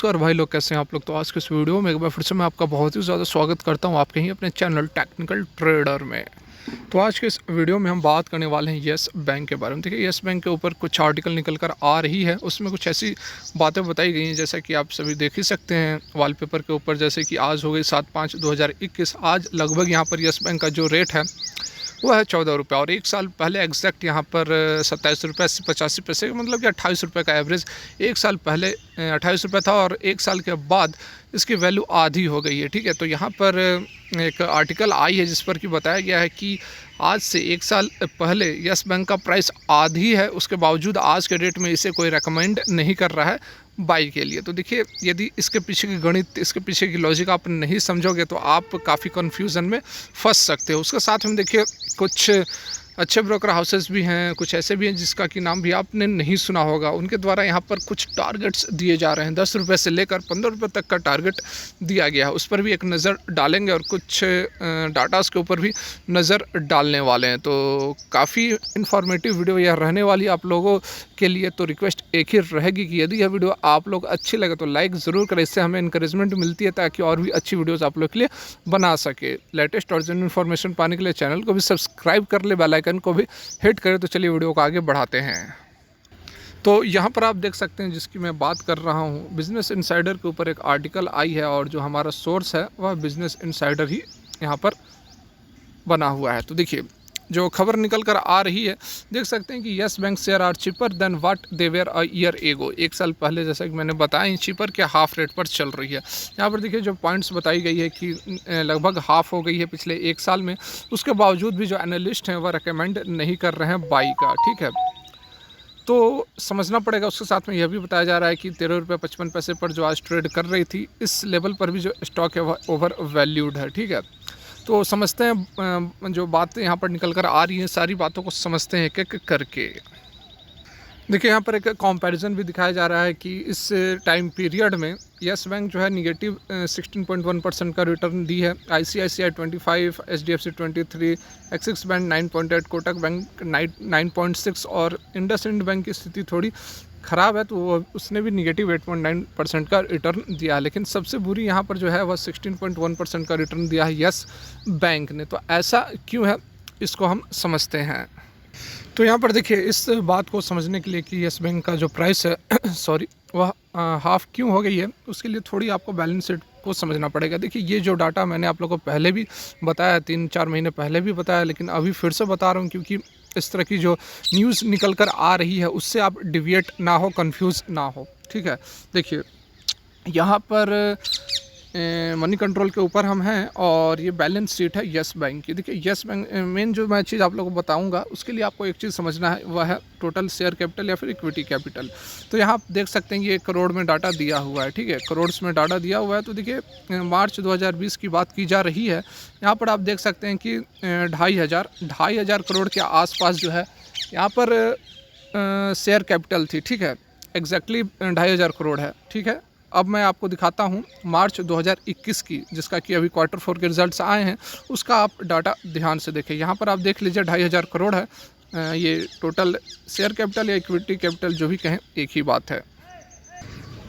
नमस्कार भाई लोग, कैसे हैं आप लोग। तो आज के इस वीडियो में एक बार फिर से मैं आपका बहुत ही ज़्यादा स्वागत करता हूं आपके ही अपने चैनल टेक्निकल ट्रेडर में। तो आज के इस वीडियो में हम बात करने वाले हैं येस बैंक के बारे में। देखिए, येस बैंक के ऊपर कुछ आर्टिकल निकल कर आ रही है, उसमें कुछ ऐसी बातें बताई गई हैं जैसा कि आप सभी देख ही सकते हैं वॉलपेपर के ऊपर। जैसे कि आज हो गई 7/5/2021, आज लगभग यहाँ पर येस बैंक का जो रेट है वो है 14 रुपये, और एक साल पहले एग्जैक्ट यहाँ पर 27 रुपये 85 पैसे, मतलब कि 28 रुपये का एवरेज एक साल पहले 28 रुपये था, और एक साल के बाद इसकी वैल्यू आधी हो गई है। ठीक है, तो यहाँ पर एक आर्टिकल आई है जिस पर कि बताया गया है कि आज से एक साल पहले यस बैंक का प्राइस आधी है, उसके बावजूद आज के डेट में इसे कोई रेकमेंड नहीं कर रहा है बाई के लिए। तो देखिए, यदि इसके पीछे की गणित, इसके पीछे की लॉजिक आप नहीं समझोगे तो आप काफ़ी कन्फ्यूज़न में फंस सकते हो। उसके साथ में देखिए, कुछ अच्छे ब्रोकर हाउसेस भी हैं, कुछ ऐसे भी हैं जिसका कि नाम भी आपने नहीं सुना होगा। उनके द्वारा यहाँ पर कुछ टारगेट्स दिए जा रहे हैं, 10 रुपये से लेकर 15 रुपये तक का टारगेट दिया गया है। उस पर भी एक नज़र डालेंगे और कुछ डाटास के ऊपर भी नज़र डालने वाले हैं। तो काफ़ी इन्फॉर्मेटिव वीडियो यह रहने वाली है आप लोगों के लिए। तो रिक्वेस्ट एक ही रहेगी कि यदि यह वीडियो आप लोग अच्छी लगे तो लाइक ज़रूर करें, इससे हमें इंकरेजमेंट मिलती है ताकि और भी अच्छी वीडियोज़ आप लोग के लिए बना सके। लेटेस्ट और जेन्युइन इन्फॉर्मेशन पाने के लिए चैनल को भी सब्सक्राइब कर ले, बेल आइकन को भी हिट करें। तो चलिए वीडियो को आगे बढ़ाते हैं। तो यहाँ पर आप देख सकते हैं जिसकी मैं बात कर रहा हूँ, बिजनेस इनसाइडर के ऊपर एक आर्टिकल आई है, और जो हमारा सोर्स है वह बिजनेस इनसाइडर ही यहाँ पर बना हुआ है। तो देखिए, जो खबर निकल कर आ रही है, देख सकते हैं कि Yes Bank share are cheaper than what they were a year ago. एक साल पहले, जैसा कि मैंने बताया, चीपर के हाफ रेट पर चल रही है। यहाँ पर देखिए, जो पॉइंट्स बताई गई है कि लगभग हाफ हो गई है पिछले एक साल में, उसके बावजूद भी जो एनालिस्ट हैं वह रिकमेंड नहीं कर रहे हैं बाई का। ठीक है, तो समझना पड़ेगा। उसके साथ में यह भी बताया जा रहा है कि 13 रुपये 55 पैसे पर जो आज ट्रेड कर रही थी, इस लेवल पर भी जो स्टॉक है वह ओवर वैल्यूड है। ठीक है, तो समझते हैं जो बातें यहाँ पर निकल कर आ रही हैं, सारी बातों को समझते हैं एक एक करके। देखिए, यहाँ पर एक कंपैरिजन भी दिखाया जा रहा है कि इस टाइम पीरियड में यस बैंक जो है निगेटिव 16.1% का रिटर्न दी है, ICICI 25, HDFC 23, axis bank 9.8, Kotak bank 9.6, और इंडसइंड बैंक की स्थिति थोड़ी ख़राब है, तो वो उसने भी निगेटिव 8.9% का रिटर्न दिया है। लेकिन सबसे बुरी यहाँ पर जो है वह 16.1% का रिटर्न दिया है यस बैंक ने। तो ऐसा क्यों है, इसको हम समझते हैं। तो यहाँ पर देखिए, इस बात को समझने के लिए कि यस बैंक का जो प्राइस है सॉरी, वह हाफ क्यों हो गई है, उसके लिए थोड़ी आपको बैलेंस शीट को समझना पड़ेगा। देखिए, ये जो डाटा मैंने आप लोगों को पहले भी बताया, 3-4 महीने पहले भी बताया, लेकिन अभी फिर से बता रहा हूँ क्योंकि इस तरह की जो न्यूज़ निकल कर आ रही है उससे आप डिविएट ना हो, कंफ्यूज ना हो। ठीक है, देखिए यहाँ पर मनी कंट्रोल के ऊपर हम हैं, और ये बैलेंस शीट है यस बैंक की। देखिए, यस बैंक मेन जो मैं चीज़ आप लोगों को बताऊंगा, उसके लिए आपको एक चीज़ समझना है, वह है टोटल शेयर कैपिटल या फिर इक्विटी कैपिटल। तो यहाँ आप देख सकते हैं कि 1 करोड़ में डाटा दिया हुआ है। ठीक है, करोड़ में डाटा दिया हुआ है। तो देखिए, मार्च 2020 की बात की जा रही है। यहाँ पर आप देख सकते हैं कि 2,500 करोड़ के आसपास जो है यहाँ पर शेयर कैपिटल थी। ठीक है, एग्जैक्टली 2,500 करोड़ है। ठीक है, अब मैं आपको दिखाता हूँ मार्च 2021 की, जिसका कि अभी Q4 के रिजल्ट्स आए हैं, उसका आप डाटा ध्यान से देखें। यहाँ पर आप देख लीजिए 2,500 करोड़ है। ये टोटल शेयर कैपिटल या इक्विटी कैपिटल जो भी कहें, एक ही बात है।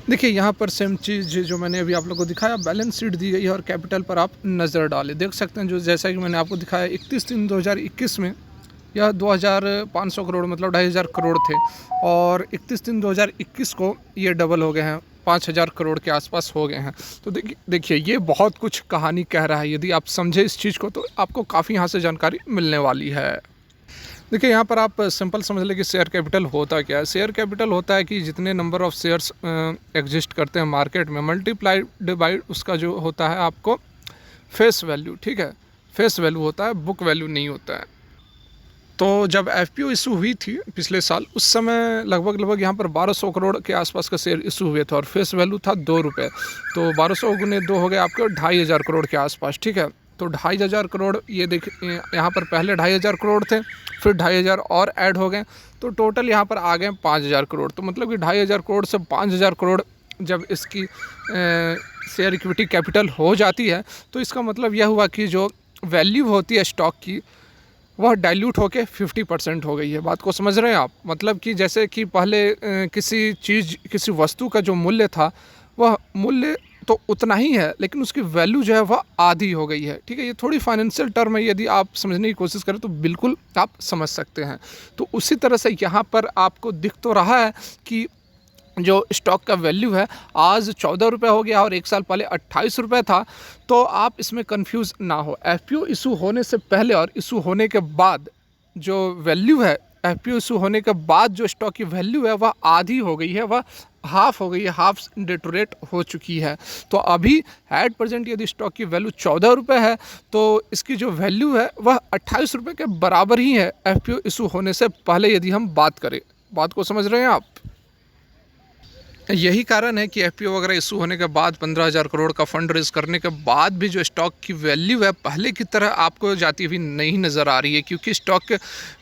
देखिए, यहाँ पर सेम चीज़ जो मैंने अभी आप लोगों को दिखाया, बैलेंस शीट दी गई है, और कैपिटल पर आप नज़र डालें। देख सकते हैं, जो जैसा कि मैंने आपको दिखाया, 31/3/2021 में यह 2,500 करोड़ मतलब 2,500 करोड़ थे, और 31/3/2021 को ये डबल हो गए हैं, 5,000 करोड़ के आसपास हो गए हैं। तो देखिए, ये बहुत कुछ कहानी कह रहा है। यदि आप समझे इस चीज़ को तो आपको काफ़ी यहाँ से जानकारी मिलने वाली है। देखिए, यहाँ पर आप सिंपल समझ लें कि शेयर कैपिटल होता क्या है। शेयर कैपिटल होता है कि जितने नंबर ऑफ़ शेयर्स एग्जिस्ट करते हैं मार्केट में, मल्टीप्लाइड बाई उसका जो होता है आपको फेस वैल्यू। ठीक है, फेस वैल्यू होता है, बुक वैल्यू नहीं होता है। तो जब FPO इशू हुई थी पिछले साल, उस समय लगभग यहाँ पर 1,200 करोड़ के आसपास का शेयर इशू हुए थे, और फेस वैल्यू था 2 रुपये। तो 1,200 गुने 2 हो गए आपके 2,500 करोड़ के आसपास। ठीक है, तो 2,500 करोड़, ये देखिए यहाँ पर पहले 2,500 करोड़ थे, फिर 2,500 और ऐड हो गए, तो टोटल यहाँ पर आ गए 5,000 करोड़। तो मतलब कि 2,500 करोड़ से 5,000 करोड़ जब इसकी शेयर इक्विटी कैपिटल हो जाती है, तो इसका मतलब यह हुआ कि जो वैल्यू होती है स्टॉक की, वह डाइल्यूट होके 50% हो गई है। बात को समझ रहे हैं आप। मतलब कि जैसे कि पहले किसी चीज़, किसी वस्तु का जो मूल्य था वह मूल्य तो उतना ही है, लेकिन उसकी वैल्यू जो है वह आधी हो गई है। ठीक है, ये थोड़ी फाइनेंशियल टर्म है, यदि आप समझने की कोशिश करें तो बिल्कुल आप समझ सकते हैं। तो उसी तरह से यहाँ पर आपको दिख तो रहा है कि जो स्टॉक का वैल्यू है आज 14 रुपये हो गया और एक साल पहले 28 रुपये था। तो आप इसमें कंफ्यूज ना हो। एफपीओ इशू होने से पहले और इशू होने के बाद जो वैल्यू है, एफपीओ इशू होने के बाद जो स्टॉक की वैल्यू है वह आधी हो गई है, वह हाफ हो गई है, हाफ डिटोरेट हो चुकी है। तो अभी एट प्रेजेंट यदि स्टॉक की वैल्यू 14 रुपये है तो इसकी जो वैल्यू है वह 28 रुपये के बराबर ही है एफपीओ इशू होने से पहले, यदि हम बात करें। बात को समझ रहे हैं आप? यही कारण है कि एफपीओ वगैरह इशू होने के बाद 15,000 करोड़ का फंड रेज करने के बाद भी जो स्टॉक की वैल्यू है पहले की तरह आपको जाती हुई नहीं नज़र आ रही है, क्योंकि स्टॉक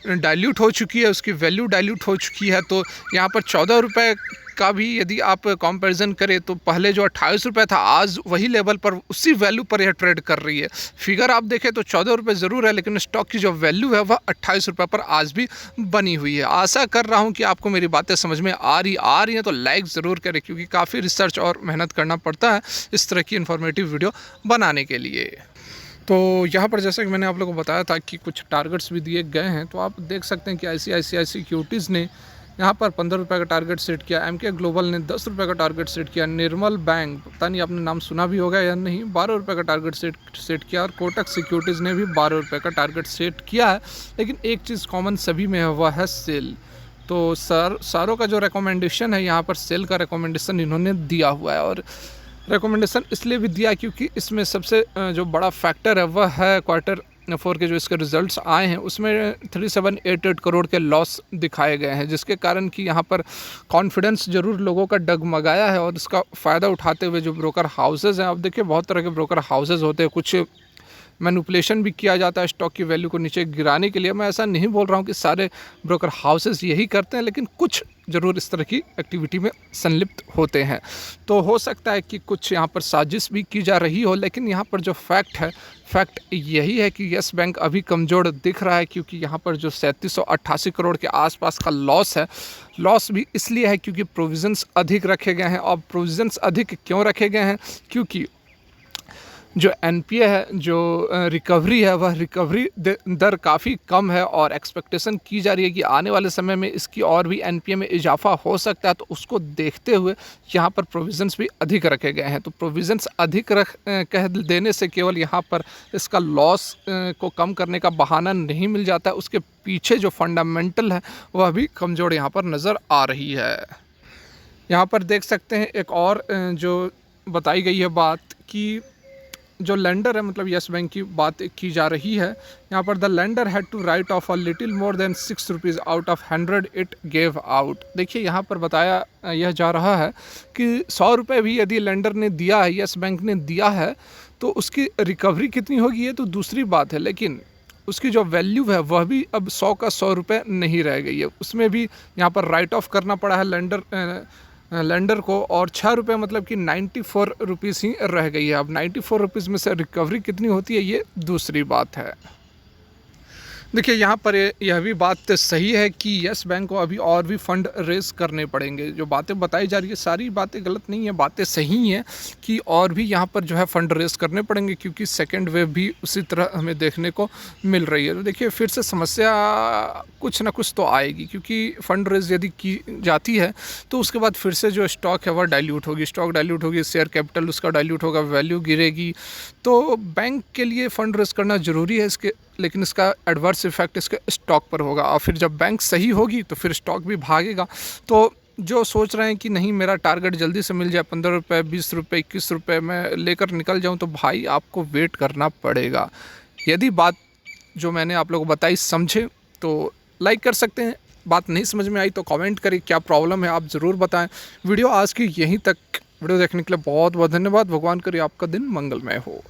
डाइल्यूट हो चुकी है, उसकी वैल्यू डाइल्यूट हो चुकी है। तो यहाँ पर 14 रुपये का भी यदि आप कंपैरिजन करें तो पहले जो 28 रुपये था आज वही लेवल पर उसी वैल्यू पर यह ट्रेड कर रही है। फिगर आप देखें तो 14 रुपये ज़रूर है, लेकिन स्टॉक की जो वैल्यू है वह 28 रुपये पर आज भी बनी हुई है। आशा कर रहा हूं कि आपको मेरी बातें समझ में आ रही हैं तो लाइक ज़रूर करें, क्योंकि काफ़ी रिसर्च और मेहनत करना पड़ता है इस तरह की इन्फॉर्मेटिव वीडियो बनाने के लिए। तो यहाँ पर जैसे कि मैंने आप लोगों को बताया था कि कुछ टारगेट्स भी दिए गए हैं, तो आप देख सकते हैं कि ICICI सिक्योरिटीज़ ने यहाँ पर 15 रुपये का टारगेट सेट किया, MK ग्लोबल ने 10 रुपये का टारगेट सेट किया, निर्मल बैंक, पता नहीं आपने नाम सुना भी होगा या नहीं, 12 रुपये का टारगेट सेट किया, और कोटक सिक्योरिटीज़ ने भी 12 रुपये का टारगेट सेट किया है। लेकिन एक चीज़ कॉमन सभी में है, वह है सेल। तो सारों का जो रिकमेंडेशन है यहाँ पर सेल का रिकमेंडेशन इन्होंने दिया हुआ है, और रिकमेंडेशन इसलिए भी दिया क्योंकि इसमें सबसे जो बड़ा फैक्टर है वह है Q4 के जो इसके रिजल्ट्स आए हैं उसमें 3788 करोड़ के लॉस दिखाए गए हैं, जिसके कारण कि यहाँ पर कॉन्फिडेंस जरूर लोगों का डगमगाया है। और इसका फ़ायदा उठाते हुए जो ब्रोकर हाउसेज हैं, अब देखिए बहुत तरह के ब्रोकर हाउसेज होते हैं, कुछ मैनिपुलेशन भी किया जाता है स्टॉक की वैल्यू को नीचे गिराने के लिए। मैं ऐसा नहीं बोल रहा हूँ कि सारे ब्रोकर हाउसेस यही करते हैं, लेकिन कुछ ज़रूर इस तरह की एक्टिविटी में संलिप्त होते हैं। तो हो सकता है कि कुछ यहाँ पर साजिश भी की जा रही हो, लेकिन यहाँ पर जो फैक्ट यही है कि येस बैंक अभी कमज़ोर दिख रहा है, क्योंकि यहाँ पर जो 3788 करोड़ के आसपास का लॉस है, लॉस भी इसलिए है क्योंकि प्रोविजंस अधिक रखे गए हैं। और प्रोविजंस अधिक क्यों रखे गए हैं? क्योंकि जो NPA है, जो रिकवरी है, वह रिकवरी दर काफ़ी कम है, और एक्सपेक्टेशन की जा रही है कि आने वाले समय में इसकी और भी NPA में इजाफा हो सकता है। तो उसको देखते हुए यहाँ पर प्रोविज़न्स भी अधिक रखे गए हैं। तो प्रोविज़न्स अधिक कह देने से केवल यहाँ पर इसका लॉस को कम करने का बहाना नहीं मिल जाता है, उसके पीछे जो फंडामेंटल है वह भी कमज़ोर यहाँ पर नज़र आ रही है। यहाँ पर देख सकते हैं एक और जो बताई गई है बात कि जो लेंडर है, मतलब येस बैंक की बात की जा रही है यहाँ पर, the lender had to write off a little more than 6 rupees out of 100 it gave out. देखिए यहाँ पर बताया यह जा रहा है कि 100 रुपये भी यदि लेंडर ने दिया है, येस बैंक ने दिया है, तो उसकी रिकवरी कितनी होगी ये तो दूसरी बात है, लेकिन उसकी जो वैल्यू है वह भी अब 100 का 100 रुपये नहीं रह गई है। उसमें भी यहाँ पर राइट ऑफ करना पड़ा है लेंडर को, और 6 रुपये मतलब कि 94 रुपीज़ ही रह गई है। अब 94 रुपीज़ में से रिकवरी कितनी होती है ये दूसरी बात है। देखिए यहाँ पर यह भी बात सही है कि येस बैंक को अभी और भी फंड रेज करने पड़ेंगे। जो बातें बताई जा रही है सारी बातें गलत नहीं है, बातें सही हैं कि और भी यहाँ पर जो है फंड रेज करने पड़ेंगे, क्योंकि सेकंड वेव भी उसी तरह हमें देखने को मिल रही है। तो देखिए फिर से समस्या कुछ ना कुछ तो आएगी, क्योंकि फंड रेज यदि की जाती है तो उसके बाद फिर से जो स्टॉक है वह डाइल्यूट होगी, स्टॉक डाइल्यूट होगी, शेयर कैपिटल उसका डाइल्यूट होगा, वैल्यू गिरेगी। तो बैंक के लिए फ़ंड रेज करना ज़रूरी है लेकिन इसका एडवर्स इफेक्ट इसके स्टॉक पर होगा, और फिर जब बैंक सही होगी तो फिर स्टॉक भी भागेगा। तो जो सोच रहे हैं कि नहीं मेरा टारगेट जल्दी से मिल जाए, 15 रुपये, 20 रुपये, 21 रुपये में लेकर निकल जाऊं, तो भाई आपको वेट करना पड़ेगा। यदि बात जो मैंने आप लोगों को बताई समझे तो लाइक कर सकते हैं, बात नहीं समझ में आई तो कमेंट करिए, क्या प्रॉब्लम है आप ज़रूर बताएं। वीडियो आज की यहीं तक, वीडियो देखने के लिए बहुत बहुत धन्यवाद। भगवान करे आपका दिन मंगलमय हो।